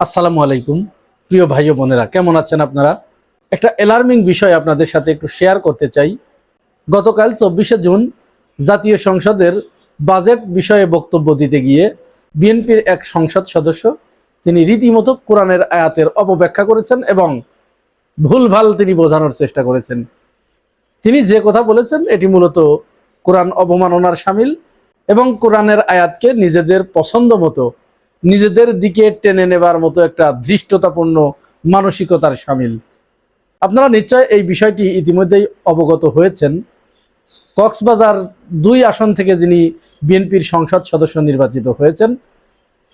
আসসালামু আলাইকুম প্রিয় ভাই ও বোনেরা, কেমন আছেন আপনারা? একটা অ্যালার্মিং বিষয় আপনাদের সাথে একটু শেয়ার করতে চাই। গতকাল 24শে জুন জাতীয় সংসদের বাজেট বিষয়ে বক্তব্য দিতে গিয়ে বিএনপির এক সংসদ সদস্য তিনি রীতিমতো কোরআনের আয়াতের অপব্যাখ্যা করেছেন এবং ভুলভাল তিনি বোঝানোর চেষ্টা করেছেন। তিনি যে কথা বলেছেন এটি মূলত কোরআন অবমাননার শামিল এবং কোরআনের আয়াতকে নিজেদের পছন্দ মতো নিজেদের দিকে টেনে নেবার মতো একটা ধৃষ্টতাপূর্ণ মানসিকতার শামিল। আপনারা নিশ্চয় এই বিষয়টি ইতিমধ্যেই অবগত হয়েছেন। কক্সবাজার ২ আসন থেকে যিনি বিএনপির সংসদ সদস্য নির্বাচিত হয়েছেন,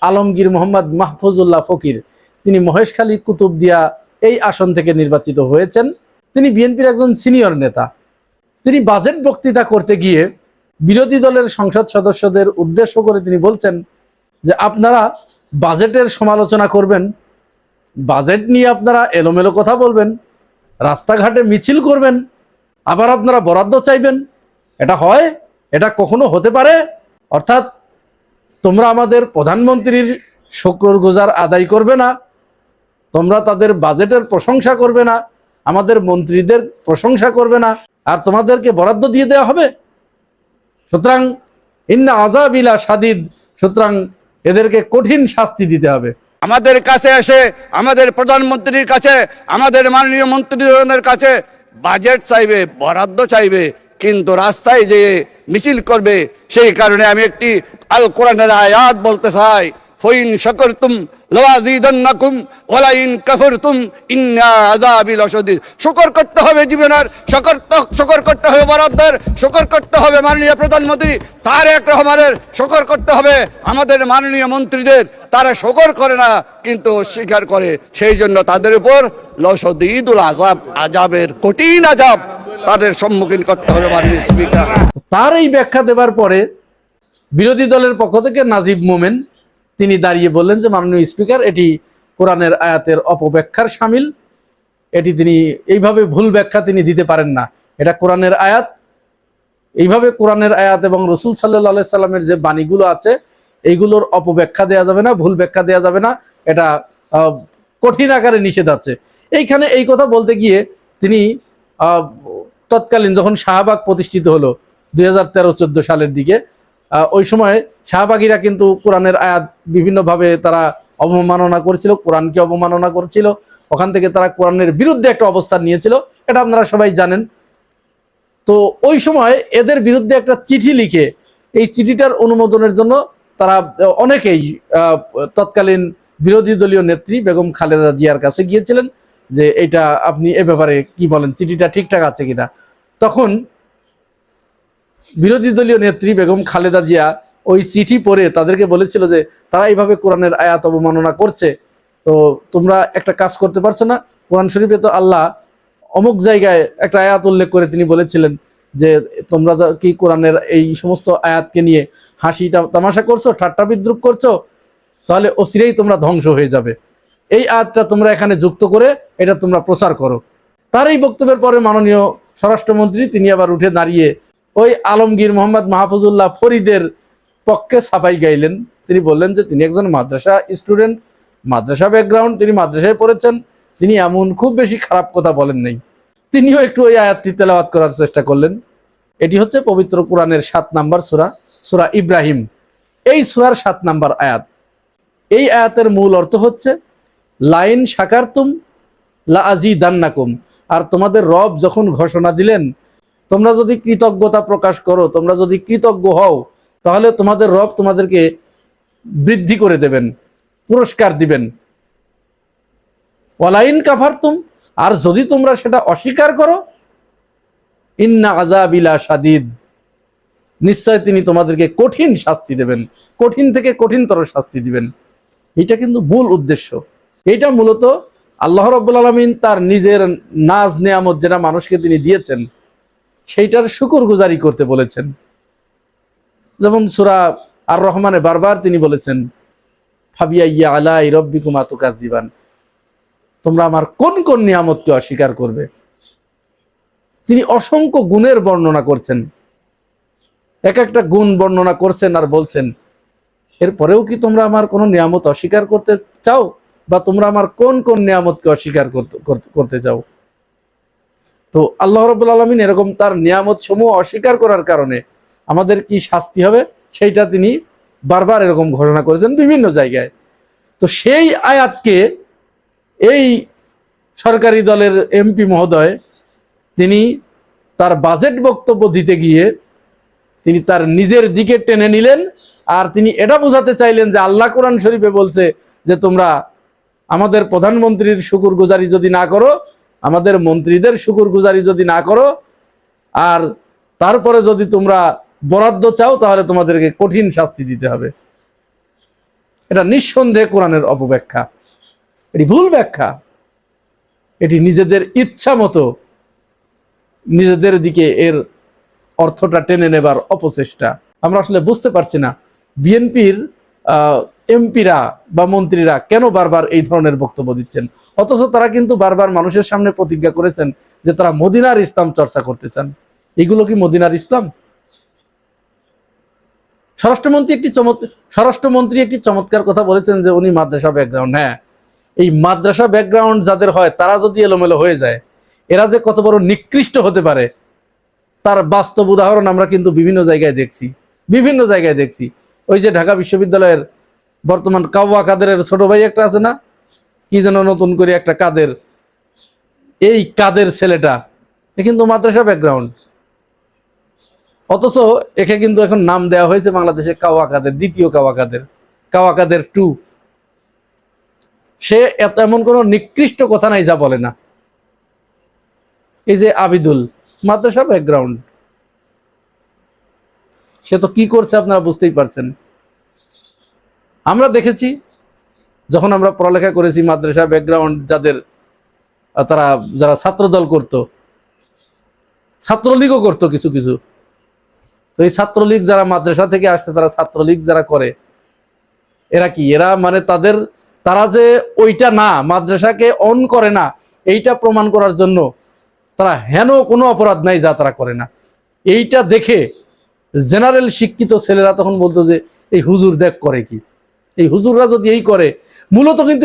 আলমগীর মোহাম্মদ মাহফুজুল্লাহ ফকির, তিনি মহেশখালী কুতুবদিয়া এই আসন থেকে নির্বাচিত হয়েছেন। তিনি বিএনপির একজন সিনিয়র নেতা। তিনি বাজেট বক্তৃতা করতে গিয়ে বিরোধী দলের সংসদ সদস্যদের উদ্দেশ্য করে তিনি বলছেন যে আপনারা বাজেটের সমালোচনা করবেন, বাজেট নিয়ে আপনারা এলোমেলো কথা বলবেন, রাস্তাঘাটে মিছিল করবেন, আবার আপনারা বরাদ্দ চাইবেন। এটা হয়? এটা কখনো হতে পারে? অর্থাৎ তোমরা আমাদের প্রধানমন্ত্রীর শুকরগুজার আদায় করবে না, তোমরা তাদের বাজেটের প্রশংসা করবে না, আমাদের মন্ত্রীদের প্রশংসা করবে না, আর তোমাদেরকে বরাদ্দ দিয়ে দেওয়া হবে। সুতরাং ইন্না আযাবিলা শাদীদ, সুতরাং এদেরকে কঠিন শাস্তি দিতে হবে। আমাদের কাছে এসে আমাদের প্রধানমন্ত্রীর কাছে, আমাদের মাননীয় মন্ত্রীদের কাছে বাজেট চাইবে, বরাদ্দ চাইবে, কিন্তু রাস্তায় যে মিছিল করবে। সেই কারণে আমি একটি আল কোরআনের আয়াত বলতে চাই, ফাইন শাকারতুম লাযীদান্নাকুম ওয়া লাইন কাফারতুম ইন্না আযাবি লাশাদীদ। শুকর করতে হবে জীবনের, শুকর করতে হবে বরাদ্দের, শুকর করতে হবে মাননীয় প্রধানমন্ত্রী তারেক রহমানের, শুকর করতে হবে আমাদের মাননীয় মন্ত্রীদের। তারা শুকর করে না কিন্তু স্বীকার করে, সেই জন্য তাদের উপর লাশাদীদুল আযাব, আযাবের কঠিন আযাব তাদের সম্মুখীন করতে হবে মাননীয় স্পিকার। তার এই ব্যাখ্যা দেবার পরে বিরোধী দলের পক্ষ থেকে নাজিব মোমেন তিনি দাঁড়িয়ে বললেন যে মাননীয় স্পিকার, এটি কোরআনের আয়াতের অপব্যাখ্যার শামিল, এটি তিনি এইভাবে ভুল ব্যাখ্যা তিনি দিতে পারেন না। এটা কোরআনের আয়াত, এইভাবে কোরআনের আয়াত এবং রসুল সাল্লাল্লাহু আলাইহি সাল্লামের যে বাণীগুলো আছে এইগুলোর অপব্যাখ্যা দেওয়া যাবে না, ভুল ব্যাখ্যা দেওয়া যাবে না, এটা কঠিন আকারে নিষেধ আছে। এইখানে এই কথা বলতে গিয়ে তিনি তৎকালীন যখন শাহবাগ প্রতিষ্ঠিত হলো 2013-14 সালের দিকে, ওই সময় শাহবাগীরা কিন্তু কোরআনের আয়াত বিভিন্নভাবে তারা অবমাননা করেছিল, কোরআনকে অবমাননা করেছিল, ওখান থেকে তারা কোরআনের বিরুদ্ধে একটা অবস্থান নিয়েছিল, এটা আপনারা সবাই জানেন। তো ওই সময় এদের বিরুদ্ধে একটা চিঠি লিখে এই চিঠিটার অনুমোদনের জন্য তারা অনেকেই তৎকালীন বিরোধী দলীয় নেত্রী বেগম খালেদা জিয়ার কাছে গিয়েছিলেন যে এটা আপনি এ ব্যাপারে কি বলেন, চিঠিটা ঠিকঠাক আছে কিনা। তখন বিরোধী দলীয় নেত্রী বেগম খালেদা জিয়া ওই চিঠি পড়ে তাদেরকে বলেছিল যে তারা এইভাবে কোরআনের আয়াত অবমাননা করছে, তো তোমরা একটা কাজ করতে পারছো না? কোরআন শরীফে তো আল্লাহ অমুক জায়গায় একটা আয়াত উল্লেখ করে তিনি বলেছিলেন যে তোমরা কি কোরআনের এই সমস্ত আয়াতকে নিয়ে হাসি তামাশা করছো, ঠাট্টা বিদ্রুপ করছো, তাহলে অচিরেই তোমরা ধ্বংস হয়ে যাবে। এই আয়াতটা তোমরা এখানে যুক্ত করে এটা তোমরা প্রচার করো। তার এই বক্তব্যের পরে মাননীয় স্বরাষ্ট্রমন্ত্রী তিনি আবার উঠে দাঁড়িয়ে ওই আলমগীর মোহাম্মদ মাহফুজুল্লাহ ফরিদের পক্ষে সাফাই গাইলেন। তিনি বললেন যে তিনি একজন মাদ্রাসা স্টুডেন্ট, মাদ্রাসা ব্যাকগ্রাউন্ড, তিনি মাদ্রাসায় পড়েছেন, তিনি এমন খুব বেশি খারাপ কথা বলেন নাই। তিনিও একটু ওই আয়াতটি তেলাওয়াত করার চেষ্টা করলেন। এটি হচ্ছে পবিত্র কোরআনের 7 নম্বর সূরা, সূরা ইব্রাহিম। এই সূরার 7 নম্বর আয়াত। এই আয়াতের মূল অর্থ হচ্ছে লাইন শাকারতুম লা আযীদান্নাকুম, আর তোমাদের রব যখন ঘোষণা দিলেন তোমরা যদি কৃতজ্ঞতা প্রকাশ করো, তোমরা যদি কৃতজ্ঞ হও, তাহলে তোমাদের রব তোমাদেরকে বৃদ্ধি করে দেবেন, পুরস্কার দিবেন। ওয়ালাইন কাফারতুম, আর যদি তোমরা সেটা অস্বীকার করো, ইন্না আযাবি লাশাদীদ, নিশ্চয় তিনি তোমাদেরকে কঠিন শাস্তি দেবেন, কঠিন থেকে কঠিনতর শাস্তি দিবেন। এটা কিন্তু মূল উদ্দেশ্য। এটা মূলত আল্লাহ রাব্বুল আলামিন তার নিজের নাজ নেয়ামত যেটা মানুষকে তিনি দিয়েছেন সেইটার শুকরগুজারি করতে বলেছেন। যেমন সূরা আর রহমানে বারবার তিনি বলেছেন ফাবিআইয়ি আলাই রাব্বিকুমা তুকাজ্জিবান, তোমরা আমার কোন কোন নিয়ামতকে অস্বীকার করবে। তিনি অসংখ্য গুণের বর্ণনা করছেন, এক একটা গুণ বর্ণনা করছেন আর বলছেন এরপরেও কি তোমরা আমার কোনো নিয়ামত অস্বীকার করতে চাও? বা তোমরা আমার কোন কোন নিয়ামতকে অস্বীকার করতে চাও? তো আল্লাহ রাব্বুল আলামিন এরকম তার নিয়ামত সমূহ অস্বীকার করার কারণে আমাদের কি শাস্তি হবে সেইটা তিনি বারবার এরকম ঘোষণা করেছেন বিভিন্ন জায়গায়। তো সেই আয়াতকে এই সরকারি দলের এমপি মহোদয় তিনি তার বাজেট বক্তব্য দিতে গিয়ে তিনি তার নিজের দিকে টেনে নিলেন। আর তিনি এটা বোঝাতে চাইলেন যে আল্লাহ কোরআন শরীফে বলছে যে তোমরা আমাদের প্রধানমন্ত্রীর শুকরগুজারি যদি না করো, আমাদের মন্ত্রীদের শুকরগুজারি যদি না করো, আর তারপরে যদি তোমরা বরাদ্দ চাও, তাহলে তোমাদেরকে কঠিন শাস্তি দিতে হবে। এটা নিঃসন্দেহে কোরআনের অপব্যাখ্যা, এটি ভুল ব্যাখ্যা, এটি নিজেদের ইচ্ছা মতো নিজেদের দিকে এর অর্থটা টেনে নেবার অপচেষ্টা। আমরা আসলে বুঝতে পারছি না বিএনপির এমপিরা বা মন্ত্রীরা কেন বারবার এই ধরনের বক্তব্য দিচ্ছেন, অথচ তারা কিন্তু বারবার মানুষের সামনে প্রতিজ্ঞা করেছেন যে তারা মদিনার ইসলাম চর্চা করতে চান। এগুলো কি মদিনার ইসলাম? স্বরাষ্ট্রমন্ত্রী একটি চমৎকার কথা বলেছেন যে উনি মাদ্রাসা ব্যাকগ্রাউন্ড। হ্যাঁ, এই মাদ্রাসা ব্যাকগ্রাউন্ড যাদের হয় তারা যদি এলোমেলো হয়ে যায়, এরা যে কত বড় নিকৃষ্ট হতে পারে তার বাস্তব উদাহরণ আমরা কিন্তু বিভিন্ন জায়গায় দেখছি। ওই যে ঢাকা বিশ্ববিদ্যালয়ের বর্তমান কাওয়া কাদেরের ছোট ভাই একটা আছে না, কি যেন নতুন করে একটা কাদের, এই কাদের ছেলেটা এ কিন্তু মাদ্রাসা ব্যাকগ্রাউন্ড, অথচ একে কিন্তু এখন নাম দেওয়া হয়েছে বাংলাদেশে কাওয়া কাদের, দ্বিতীয় কাওয়া কাদের 2। সে এমন কোনো নিকৃষ্ট কথা নাই যা বলে না। এই যে আবিদুল, মাদ্রাসা ব্যাকগ্রাউন্ড, সে তো কি করছে আপনারা বুঝতেই পারছেন। আমরা দেখেছি যখন আমরা পড়ালেখা করেছি, মাদ্রাসা ব্যাকগ্রাউন্ড যারা ছাত্রদল করত, ছাত্রলীগও করতো কিছু কিছু। তো এই ছাত্রলীগ যারা মাদ্রাসা থেকে আসছে, তারা ছাত্রলীগ যারা করে, এরা মানে তারা যে ওইটা না, মাদ্রাসাকে অন করে না, এইটা প্রমাণ করার জন্য তারা হেন কোনো অপরাধ নাই যা তারা করে না। এইটা দেখে জেনারেল শিক্ষিত ছেলেরা তখন বলতো যে এই হুজুর দেখ করে কি, এই হুজুররা যদি এই করে, মূলত কিন্তু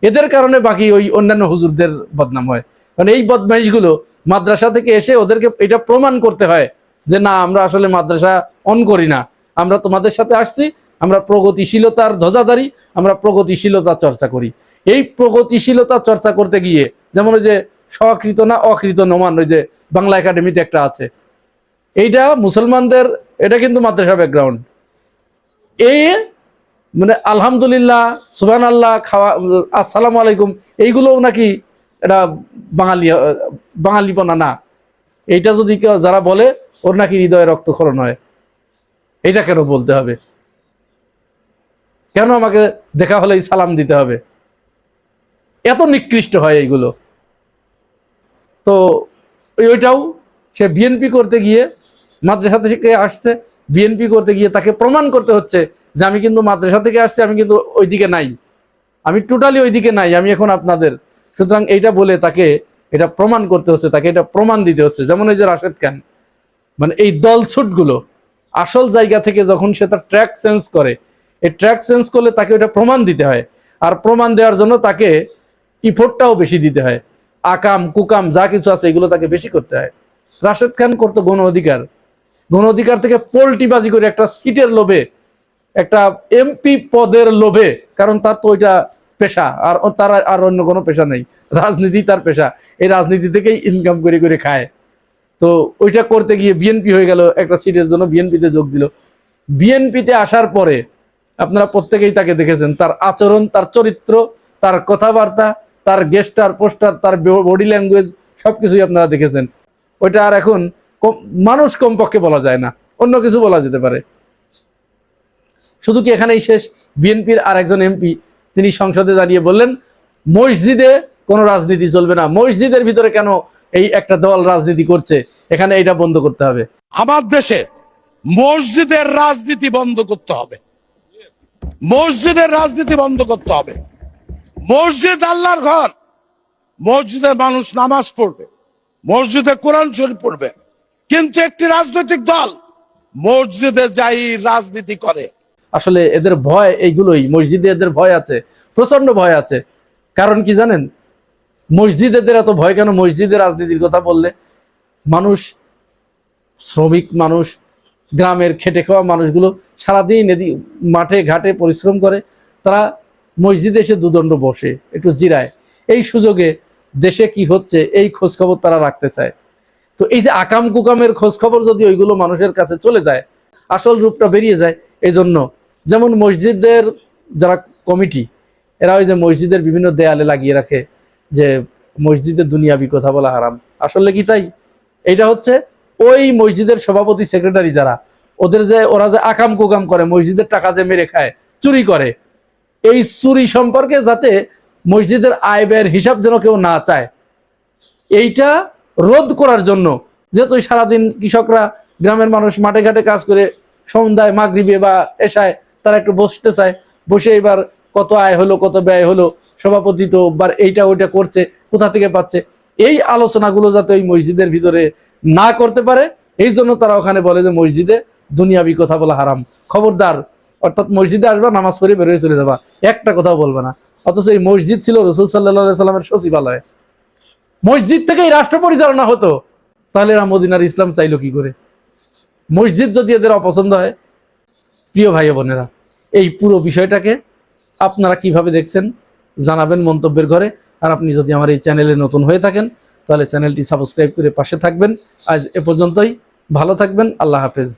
এদের কারণে বাকি ওই অন্যান্য হুজুরদের বদনাম হয়। কারণ এই বদমাইশগুলো মাদ্রাসা থেকে এসে ওদেরকে এটা প্রমাণ করতে হয় যে না, আমরা আসলে মাদ্রাসা অন করি না, আমরা তোমাদের সাথে আসছি, আমরা প্রগতিশীলতার ধ্বজাধারী, আমরা প্রগতিশীলতা চর্চা করি। এই প্রগতিশীলতা চর্চা করতে গিয়ে যেমন ওই যে স্বকৃত না অকৃত নমান, ওই যে বাংলা একাডেমিতে একটা আছে, এইটা মুসলমানদের, এটা কিন্তু মাদ্রাসা ব্যাকগ্রাউন্ড। এই মানে আলহামদুলিল্লাহ, সুবহানাল্লাহ, খাওয়া, আসসালামু আলাইকুম, এইগুলোও নাকি এটা বাঙালিপনা না। এইটা যদি কেউ যারা বলে, ওর নাকি হৃদয়ে রক্তক্ষরণ হয়। এইটা কেন বলতে হবে? কেন আমাকে দেখা হলেই সালাম দিতে হবে? এত নিকৃষ্ট হয় এইগুলো। তো ওইটাও সে বিএনপি করতে গিয়ে, মাদ্রাসা থেকে আসছে, বিএনপি করতে গিয়ে তাকে প্রমাণ করতে হচ্ছে যে আমি কিন্তু মাদ্রাসা থেকে আসছি, আমি কিন্তু ওইদিকে নাই, আমি টোটালি ওইদিকে নাই, আমি এখন আপনাদের। সুতরাং এইটা বলে তাকে এটা প্রমাণ করতে হচ্ছে, তাকে এটা প্রমাণ দিতে হচ্ছে। যেমন এই যে রাশেদ খান, মানে এই দলছুটগুলো আসল জায়গা থেকে যখন সে তার ট্র্যাক চেঞ্জ করে, এই ট্র্যাক চেঞ্জ করলে তাকে ওটা প্রমাণ দিতে হয়। আর প্রমাণ দেওয়ার জন্য তাকে ইফোর্টটাও বেশি দিতে হয়, আকাম কুকাম যা কিছু আছে এগুলো তাকে বেশি করতে হয়। রাশেদ খান করতো গণ অধিকার থেকে পোল্টিবাজি করে একটা সিটের লোভে, একটা এমপি পদের লোভে, কারণ তার তো ওইটা পেশা, আর তার আর অন্য কোনো পেশা নেই, রাজনীতি তার পেশা, এই রাজনীতি থেকেই ইনকাম করে করে খায়। তো ওইটা করতে গিয়ে বিএনপি হয়ে গেল, একটা সিটের জন্য বিএনপিতে যোগ দিল। বিএনপিতে আসার পরে আপনারা প্রত্যেকেই তাকে দেখেছেন, তার আচরণ, তার চরিত্র, তার কথাবার্তা, তার গেস্টার পোস্টার, তার বডি ল্যাঙ্গুয়েজ সবকিছুই আপনারা দেখেছেন। ওইটা আর এখন মানুষ কমপক্ষে বলা যায় না, অন্য কিছু বলা যেতে পারে। শুধু কি এখানেই শেষ? বিএনপির আর একজন এমপি তিনি সংসদে দাঁড়িয়ে বললেন মসজিদে কোনো রাজনীতি চলবে না, মসজিদের ভিতরে কেন এই একটা দল রাজনীতি করছে, এখানে এটা বন্ধ করতে হবে। আমার দেশে মসজিদের রাজনীতি বন্ধ করতে হবে, মসজিদের রাজনীতি বন্ধ করতে হবে। মসজিদ আল্লাহর ঘর, মসজিদে মানুষ নামাজ পড়বে, মসজিদে কোরআন শরীফ পড়বে, কিন্তু একটি রাজনৈতিক দল মসজিদে যাই রাজনীতি করে। আসলে এদের ভয় এইগুলোই, মসজিদে এদের ভয় আছে, প্রচন্ড ভয় আছে। কারণ কি জানেন, মসজিদ এদের এত ভয় কেন? মসজিদের রাজনীতির কথা বললে মানুষ, শ্রমিক মানুষ, গ্রামের খেটে খাওয়া মানুষগুলো সারাদিন মাঠে ঘাটে পরিশ্রম করে, তারা মসজিদে এসে দুদণ্ড বসে, একটু জিরায়। এই সুযোগে দেশে কি হচ্ছে এই খোঁজখবর তারা রাখতে চায়। তো এই যে আকাম কুকামের খোঁজখবর যদি ওইগুলো মানুষের কাছে চলে যায়, আসল রূপটা বেরিয়ে যায়। এই জন্য যেমন মসজিদের যারা কমিটি, এরা ওই যে মসজিদের বিভিন্ন দেয়ালে লাগিয়ে রাখে যে মসজিদে দুনিয়াবি কথা বলা হারাম। আসলে কি তাই? এইটা হচ্ছে ওই মসজিদের সভাপতি সেক্রেটারি যারা, ওরা যে আকাম কুকাম করে, মসজিদের টাকা যে মেরে খায়, চুরি করে, এই চুরি সম্পর্কে যাতে মসজিদের আয় ব্যয়ের হিসাব যেন কেউ না চায়, এইটা রোধ করার জন্য, যেহেতু সারাদিন কৃষকরা, গ্রামের মানুষ মাঠে ঘাটে কাজ করে সন্ধ্যায় মাগরিবে বা এশায় তারা একটু বসতে চায়, বসে এবার কত আয় হলো কত ব্যয় হলো, সভাপতি তো এইটা ওইটা করছে, কোথা থেকে পাচ্ছে, এই আলোচনাগুলো যাতে ওই মসজিদের ভিতরে না করতে পারে, এই জন্য তারা ওখানে বলে যে মসজিদে দুনিয়াবি কথা বলা হারাম, খবরদার। অর্থাৎ মসজিদে আসবা, নামাজ পড়ে বেরোয় চলে যাবা, একটা কথাও বলবে না। অথচ এই মসজিদ ছিল রাসূল সাল্লাল্লাহু সাল্লামের সচিবালয়, মসজিদ থেকেই রাষ্ট্র পরিচালনা হতো। তাহলে এরা মদিনার ইসলাম চাইলো কি করে? মসজিদ যদি এদের অপছন্দ হয়, প্রিয় ভাই বোনেরা, এই পুরো বিষয়টাকে আপনারা কিভাবে দেখছেন জানাবেন মন্তব্যের ঘরে। আর আপনি যদি আমার এই চ্যানেলে নতুন হয়ে থাকেন তাহলে চ্যানেলটি সাবস্ক্রাইব করে পাশে থাকবেন। আজ এ পর্যন্তই, ভালো থাকবেন, আল্লাহ হাফেজ।